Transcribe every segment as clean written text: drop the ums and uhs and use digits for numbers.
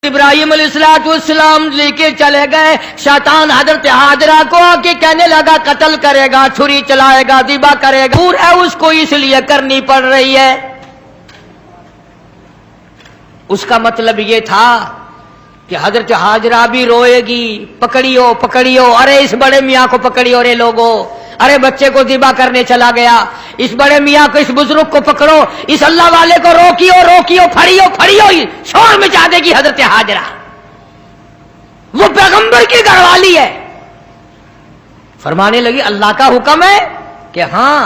ابراہیم علیہ السلام لے کے چلے گئے. شیطان حضرت حاجرہ کو آکے کہنے لگا قتل کرے گا, چھری چلائے گا, ذبح کرے گا. دور ہے اس کو اس لیے کرنی پڑ رہی ہے. اس کا مطلب یہ تھا کہ حضرت حاجرہ بھی روئے گی, پکڑیو پکڑیو, ارے اس بڑے میاں کو پکڑیو رے لوگو, ارے بچے کو ذبح کرنے چلا گیا, اس بڑے میاں کو, اس بزرگ کو پکڑو, اس اللہ والے کو روکیو روکیو, پھڑیو پھڑیو, شور مچا دے گی حضرت حاجرہ. وہ پیغمبر کی گھر والی ہے. فرمانے لگی اللہ کا حکم ہے کہ ہاں.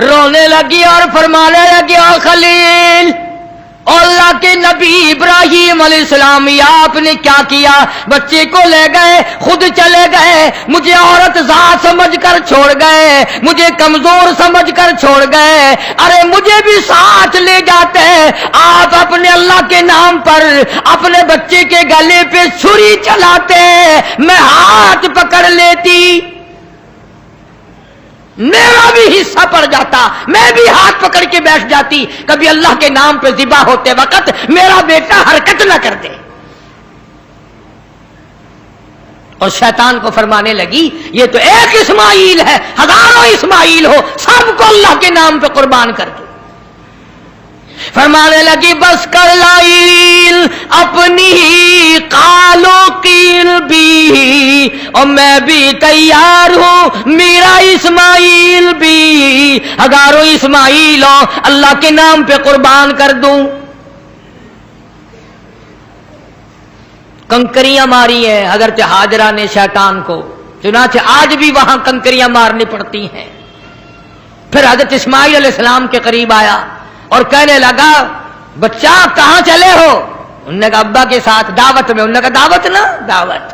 رونے لگی اور فرمانے لگی او خلیل, اللہ کے نبی ابراہیم علیہ السلام, یا آپ نے کیا کیا؟ بچے کو لے گئے, خود چلے گئے, مجھے عورت ذات سمجھ کر چھوڑ گئے, مجھے کمزور سمجھ کر چھوڑ گئے. ارے مجھے بھی ساتھ لے جاتے, آپ اپنے اللہ کے نام پر اپنے بچے کے گلے پہ چھری چلاتے, میں ہاتھ پکڑ لیتی, میرا بھی حصہ پڑ جاتا, میں بھی ہاتھ پکڑ کے بیٹھ جاتی. کبھی اللہ کے نام پہ ذبح ہوتے وقت میرا بیٹا حرکت نہ کر دے. اور شیطان کو فرمانے لگی یہ تو ایک اسماعیل ہے, ہزاروں اسماعیل ہو, سب کو اللہ کے نام پہ قربان کر دو. فرمانے لگی بس کر لائل اپنی ہی قالو قیل بھی, اور میں بھی تیار ہوں میرا اسماعیل بھی, ہزاروں اسماعیل ہو اللہ کے نام پہ قربان کر دوں. کنکریاں ماری ہیں حضرت حاجرہ نے شیطان کو, چنانچہ آج بھی وہاں کنکریاں مارنی پڑتی ہیں. پھر حضرت اسماعیل علیہ السلام کے قریب آیا اور کہنے لگا بچہ کہاں چلے ہو؟ انہوں نے کہا ابا کے ساتھ دعوت میں. انہوں نے کہا دعوت نہ دعوت,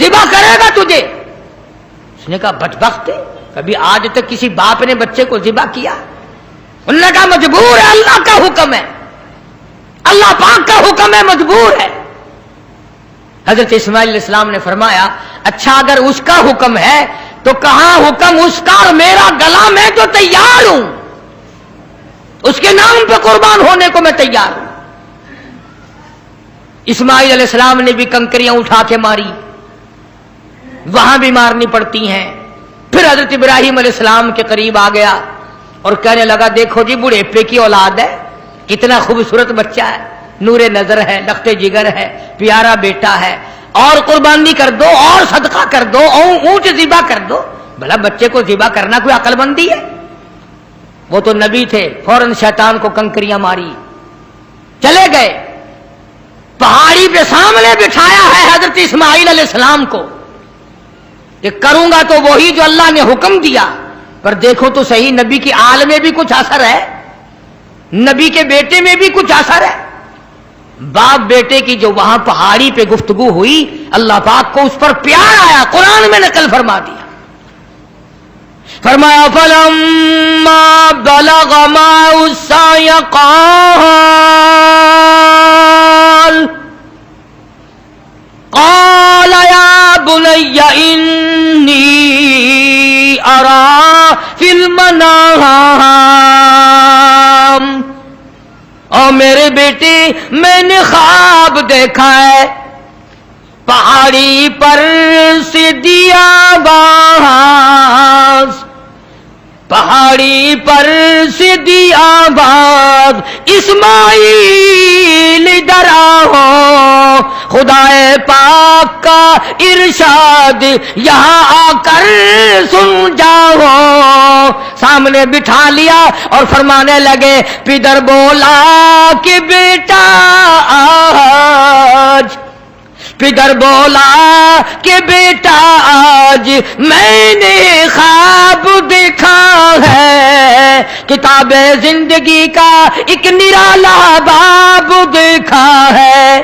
ذبح کرے گا تجھے. اس نے کہا بدبخت, کبھی آج تک کسی باپ نے بچے کو ذبح کیا؟ انہوں نے کہا مجبور ہے, اللہ کا حکم ہے, اللہ پاک کا حکم ہے, مجبور ہے. حضرت اسماعیل علیہ السلام نے فرمایا اچھا اگر اس کا حکم ہے تو کہاں حکم اس کا اور میرا گلا, میں تو تیار ہوں, اس کے نام پہ قربان ہونے کو میں تیار ہوں. اسماعیل علیہ السلام نے بھی کنکریاں اٹھا کے ماری, وہاں بھی مارنی پڑتی ہیں. پھر حضرت ابراہیم علیہ السلام کے قریب آ گیا اور کہنے لگا دیکھو جی بڑھیپے کی اولاد ہے, کتنا خوبصورت بچہ ہے, نور نظر ہے, لخت جگر ہے, پیارا بیٹا ہے, اور قربانی کر دو, اور صدقہ کر دو, اور اونٹ ذبح کر دو. بھلا بچے کو ذبح کرنا کوئی عقل مندی ہے؟ وہ تو نبی تھے. فوراً شیطان کو کنکریاں ماری, چلے گئے. پہاڑی پہ سامنے بٹھایا ہے حضرت اسماعیل علیہ السلام کو کہ کروں گا تو وہی جو اللہ نے حکم دیا. پر دیکھو تو صحیح, نبی کی آل میں بھی کچھ اثر ہے, نبی کے بیٹے میں بھی کچھ اثر ہے. باپ بیٹے کی جو وہاں پہاڑی پہ گفتگو ہوئی, اللہ پاک کو اس پر پیار آیا, قرآن میں نقل فرما دیا. فرمایا فلما بلغ معه السعي قال يا بني إني أرى في المنام, اور میرے بیٹے میں نے خواب دیکھا ہے, پہاڑی پر سے دیا باز, پہاڑی پر سے دیا باز, اسماعیل ادھر آؤ, خدائے پاک کا ارشاد یہاں آ کر سن جاؤ. سامنے بٹھا لیا اور فرمانے لگے پدر بولا کہ بیٹا آج, پدر بولا کہ بیٹا آج میں نے خواب دیکھا ہے, کتاب زندگی کا ایک نرالا باب دیکھا ہے.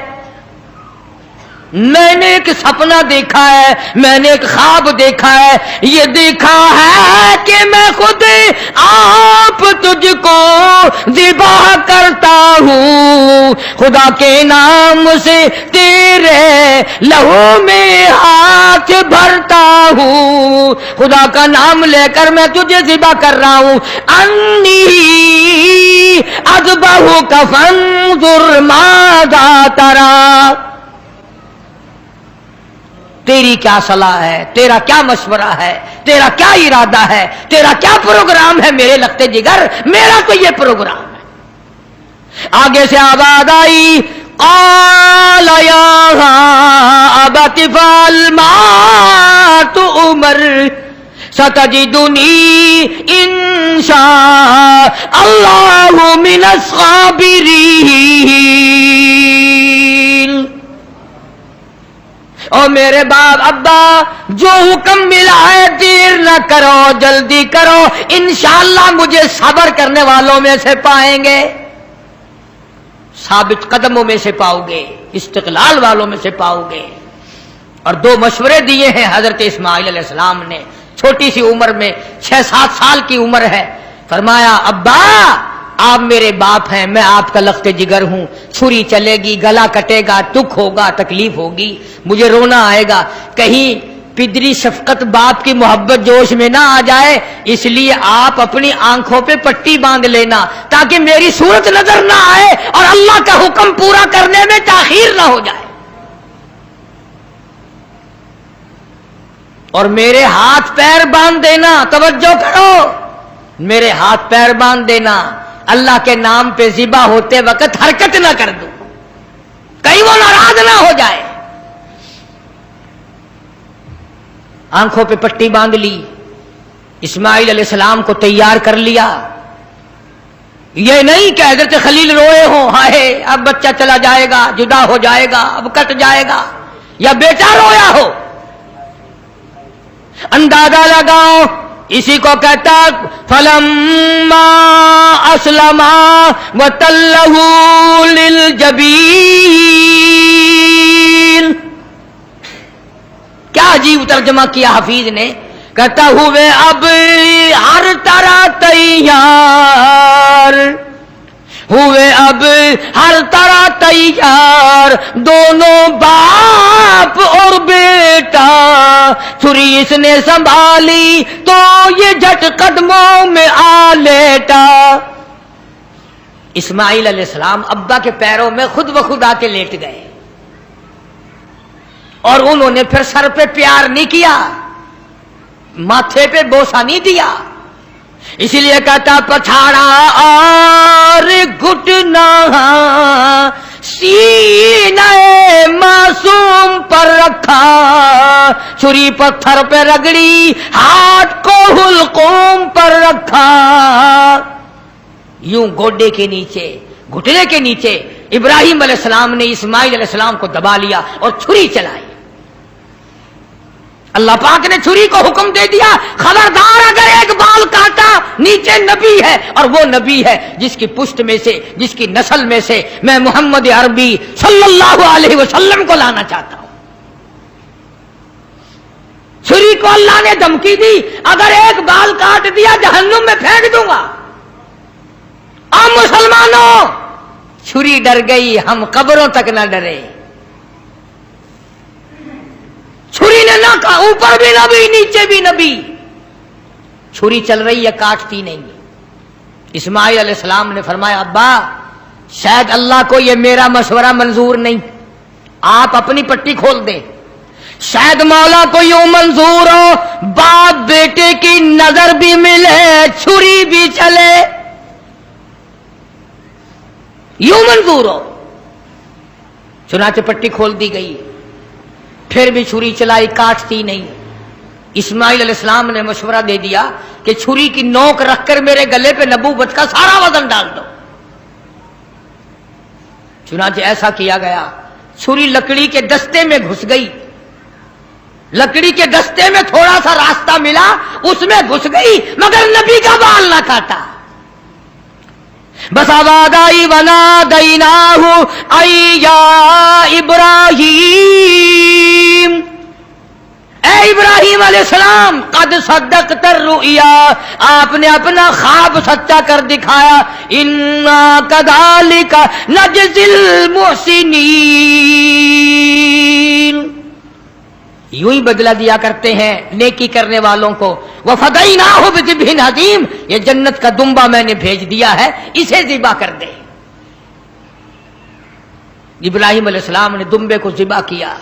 میں نے ایک سپنا دیکھا ہے, میں نے ایک خواب دیکھا ہے. یہ دیکھا ہے کہ میں خود آپ تجھ کو ذبح کرتا ہوں, خدا کے نام سے تیرے لہو میں ہاتھ بھرتا ہوں, خدا کا نام لے کر میں تجھے ذبح کر رہا ہوں. انی اذبحک فانظر ماذا मादा तरा, तेरी क्या सलाह है, तेरा क्या मशवरा है, तेरा क्या इरादा है, तेरा क्या प्रोग्राम है मेरे लगते जिगर, मेरा तो ये प्रोग्राम है। आगे से आवाज आई, क़ाल या अबति फ़अल मा तु'मर सतजिदुनी इंशाअल्लाहु मिनस साबिरीन। और मेरे बाप अब्बा, जो हुक्म मिला है देर न करो, जल्दी करो, इंशाअल्लाह मुझे सब्र करने वालों में से पाएंगे, साबित कदमों में से पाओगे, इस्तिक़लाल वालों में से पाओगे। और दो मशवरे दिए हैं हजरत इस्माइल अलैहिस्सलाम ने, छोटी सी उम्र में, 6-7 साल की उम्र है। फरमाया, अब्बा आप मेरे बाप हैं, मैं आपका लख्त जिगर हूं, छुरी चलेगी, गला कटेगा, दुख होगा, तकलीफ होगी, मुझे रोना आएगा, कहीं पिदरी शफकत बाप की मोहब्बत जोश में ना आ जाए, इसलिए आप अपनी आंखों पे पट्टी बांध लेना ताकि मेरी सूरत नजर ना आए और अल्लाह का हुक्म पूरा करने में ताखीर ना हो जाए। और मेरे हाथ पैर बांध देना, तवज्जो करो, मेरे हाथ पैर बांध देना, अल्लाह के नाम पे ज़िबा होते वक्त हरकत ना कर दूं, कहीं वो नाराज ना हो जाए। आंखों पे पट्टी बांध ली, इस्माइल अलैहिस्सलाम को तैयार कर लिया। ये नहीं कि हजरत खलील रोए हो, हाय अब बच्चा चला जाएगा, जुदा हो जाएगा, अब कट जाएगा, या बेटा रोया हो। अंदाजा लगाओ, इसी को कहता फलम्मा अस्लमा वतल्लहु लिलजबीन। क्या अजीब तर्जमा किया हाफिज ने, कहता हुए अब हर तरह तैयार हुए, अब हर तरह तैयार, दोनों बाप और बेटा। छुरी इसने संभाली तो ये झट कदमों में आ लेटा। इस्माइल अलैहिस्सलाम अब्बा के पैरों में खुद ब खुद आके लेट गए और उन्होंने फिर सर पे प्यार नहीं किया, माथे पे बोसा नहीं दिया, इसीलिए कहता पछाड़ा और घुटना सीने मासूम पर रखा, छुरी पत्थर पे रगड़ी, हाथ को हुलकूम पर रखा। यूं गोडे के नीचे, घुटने के नीचे इब्राहिम अलैहिस्सलाम ने इस्माइल अलैहिस्सलाम को दबा लिया और छुरी चलाई। अल्लाह पाक ने छुरी को हुक्म दे दिया, खबरदार अगर एक बाल काटा, नीचे नबी है, और वो नबी है जिसकी पुष्ट में से, जिसकी नस्ल में से मैं मोहम्मद अरबी सल्लल्लाहु अलैहि वसल्लम को लाना चाहता हूं। छुरी को अल्लाह ने धमकी दी, अगर एक बाल काट दिया जहन्नुम में फेंक दूंगा। अब मुसलमानों, छुरी डर गई, हम कब्रों तक न डरे। छुरी ने ना कहा, ऊपर भी नबी नीचे भी नबी, छुरी चल रही है, काटती नहीं। इस्माइल अलैहिस्सलाम ने फरमाया, अब्बा शायद अल्लाह को ये मेरा मशवरा मंजूर नहीं, आप अपनी पट्टी खोल दें, शायद मौला को यूं मंजूर हो बाप बेटे की नजर भी मिले, छुरी भी चले, यूं मंजूर हो। चुनाचे पट्टी खोल दी गई, फिर भी छुरी चलाई, काटती नहीं। इस्माइल अलैहिस्सलाम ने मशवरा दे दिया कि छुरी की नोक रखकर मेरे गले पे नबूवत का सारा वजन डाल दो। चुनाचे ऐसा किया गया, छुरी लकड़ी के दस्ते में घुस गई, लकड़ी के दस्ते में थोड़ा सा रास्ता मिला, उसमें घुस गई, मगर नबी का बाल ना काटा। बस आवाज आई, वना दैनाहु अय्या इब्राहीम, ए इब्राहिम अलैहिस्सलाम, कद सद्दक़त रुया, आपने अपना ख्वाब सच्चा कर दिखाया। इन्ना कज़ालिका नजज़िल मुहसिनीन, यूं ही बदला दिया करते हैं नेकी करने वालों को। वफ़दैनाहु बिज़िब्हिन अज़ीम, ये जन्नत का दुम्बा मैंने भेज दिया है, इसे ज़िबा कर दे। इब्राहिम अलैहिस्सलाम ने दुम्बे को ज़िबा किया,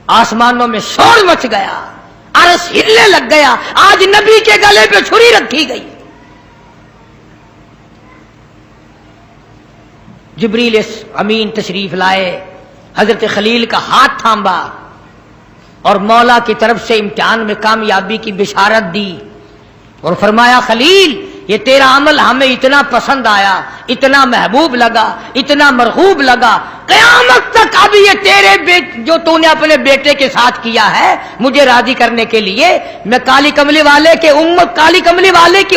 आसमानों में शोर मच गया, अर्श हिलने लग गया। आज नबी के गले पे छुरी रखी गई। जिब्रील अमीन तशरीफ लाए, हजरत खलील का हाथ थामा और मौला की तरफ से इम्तिहान में कामयाबी की बिशारत दी और फरमाया, खलील ये तेरा अमल हमें इतना पसंद आया, इतना महबूब लगा, इतना मरगूब लगा, क़यामत तक अभी ये तेरे जो तूने अपने बेटे के साथ किया है मुझे राजी करने के लिए, मैं काली कमली वाले की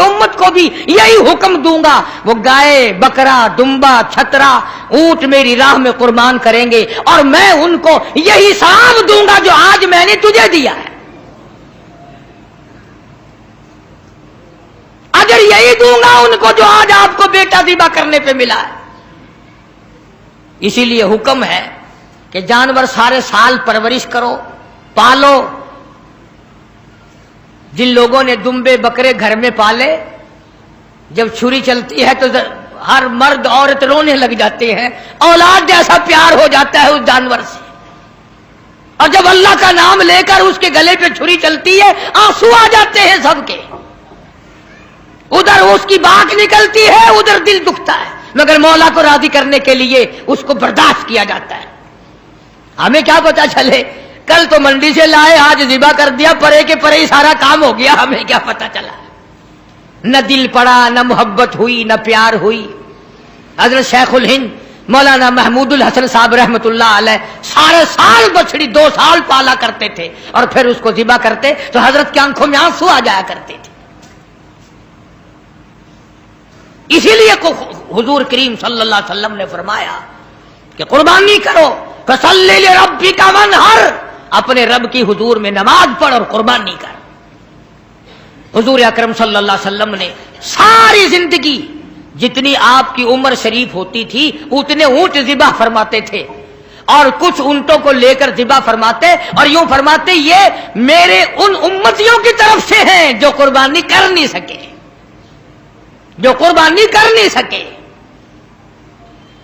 उम्मत को भी यही हुक्म दूंगा, वो गाय, बकरा, दुम्बा, छतरा, ऊंट मेरी राह में कुर्बान करेंगे और मैं उनको यही सवाब दूंगा जो आज मैंने तुझे दिया है। अगर यही दूंगा उनको जो आज आपको बेटा ज़िबा करने पे मिला है। इसीलिए हुक्म है कि जानवर सारे साल परवरिश करो, पालो। जिन लोगों ने दुम्बे बकरे घर में पाले, जब छुरी चलती है तो हर मर्द औरत रोने लग जाते हैं, औलाद जैसा प्यार हो जाता है उस जानवर से। और जब अल्लाह का नाम लेकर उसके गले पे छुरी चलती है, आंसू आ जाते हैं सबके। उधर उसकी बात निकलती है, उधर दिल दुखता है, मगर मौला को राजी करने के लिए उसको बर्दाश्त किया जाता है। हमें क्या पता चले, कल तो मंडी से लाए, आज ज़िबा कर दिया, परे के परे ही सारा काम हो गया, हमें क्या पता चला। न दिल पड़ा, न मोहब्बत हुई, न प्यार हुई। हजरत शेखुल हिंद मौलाना महमूदुल हसन साहब रहमतुल्लाह अलैह सारे साल बछड़ी 2 साल पाला करते थे और फिर उसको ज़िबा करते तो हजरत की आंखों में आंसू आ जाया करते थे। इसीलिए हुजूर करीम सल्लल्लाहु अलैहि वसल्लम ने फरमाया कि कुर्बानी करो, फसल्ली लिरब्बिका वन्हर, अपने रब की हुजूर में नमाज पढ़ और कुर्बानी कर। हुजूर अकरम सल्लल्लाहु अलैहि वसल्लम ने सारी जिंदगी जितनी आपकी उम्र शरीफ होती थी उतने ऊंट ज़िबा फरमाते थे और कुछ ऊंटों को लेकर ज़िबा फरमाते और यूं फरमाते, ये मेरे उन उम्मतियों की तरफ से हैं जो कुर्बानी कर नहीं सके।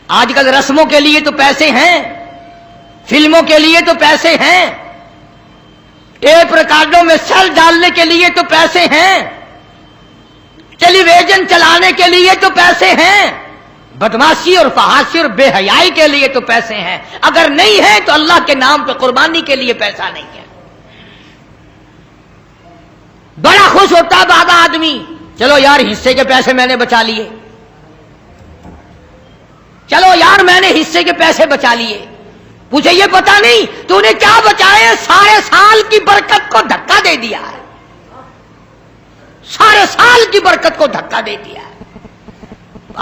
आजकल रस्मों के लिए तो पैसे हैं, फिल्मों के लिए तो पैसे हैं, टेप रिकॉर्डों में सेल डालने के लिए तो पैसे हैं, टेलीविजन चलाने के लिए तो पैसे हैं, बदमाशी और फहाशी और बेहयाई के लिए तो पैसे हैं। अगर नहीं है तो अल्लाह के नाम पे कुर्बानी के लिए पैसा नहीं है। बड़ा खुश होता बाबा आदमी, चलो यार हिस्से के पैसे मैंने बचा लिए, चलो यार मैंने हिस्से के पैसे बचा लिए। पूछे ये पता नहीं तूने क्या बचाए, सारे साल की बरकत को धक्का दे दिया है, सारे साल की बरकत को धक्का दे दिया है।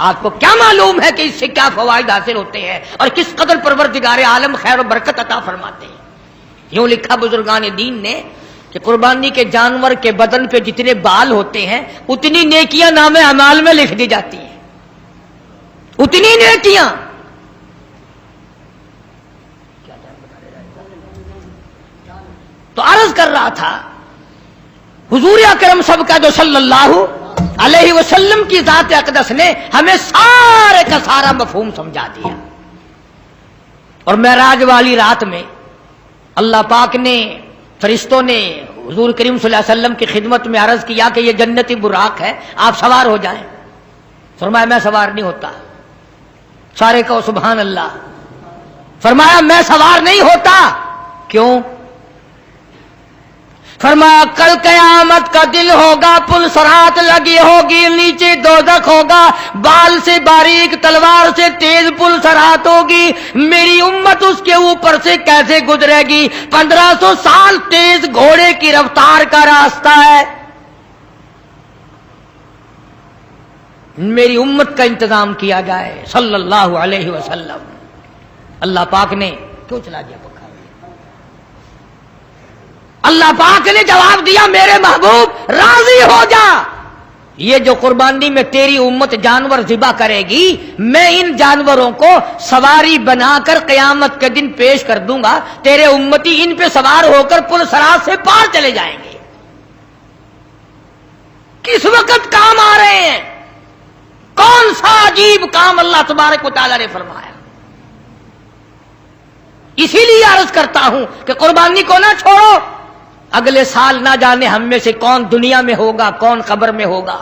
आपको क्या मालूम है कि इससे क्या फवाइद हासिल होते हैं और किस कदर परवरदिगार आलम खैर और बरकत अता फरमाते हैं। यूं लिखा बुजुर्गान दीन ने कि कुर्बानी के जानवर के बदन पे जितने बाल होते हैं उतनी नेकियां नामे अमाल में लिख दी जाती हैं, उतनी नेकियां। तो अर्ज कर रहा था हुजूर अकरम सबका जो सल्लल्लाहु अलैहि वसल्लम की जात अक़दस ने हमें सारे का सारा मफहूम समझा दिया। और मेराज वाली रात में अल्लाह पाक ने, फरिश्तों ने हुजूर करीम सल्लल्लाहु अलैहि वसल्लम की खिदमत में अर्ज किया कि ये जन्नती बुराक है, आप सवार हो जाएं। फरमाया मैं सवार नहीं होता। सारे कहो सुभान अल्लाह। फरमाया मैं सवार नहीं होता। क्यों? फरमाया कल कयामत का दिन होगा, पुल सरात लगी होगी, नीचे दोज़ख होगा, बाल से बारीक तलवार से तेज पुल सरात होगी, मेरी उम्मत उसके ऊपर से कैसे गुजरेगी? 1500 साल तेज घोड़े की रफ्तार का रास्ता है। मेरी उम्मत का इंतजाम किया जाए सल्लल्लाहु अलैहि वसल्लम। अल्लाह पाक ने क्यों चला दिया पक्का? अल्लाह पाक ने जवाब दिया मेरे महबूब राजी हो जा, ये जो कुर्बानी में तेरी उम्मत जानवर ज़िबा करेगी, मैं इन जानवरों को सवारी बनाकर क़यामत के दिन पेश कर दूंगा, तेरे उम्मती इन पे सवार होकर पुल सरात से पार चले जाएंगे। किस वक्त काम आ रहे हैं? کون سا عجیب کام اللہ تبارک و تعالیٰ نے فرمایا. اسی لیے عرض کرتا ہوں کہ قربانی کو نہ چھوڑو. اگلے سال نہ جانے ہم میں سے کون دنیا میں ہوگا، کون قبر میں ہوگا.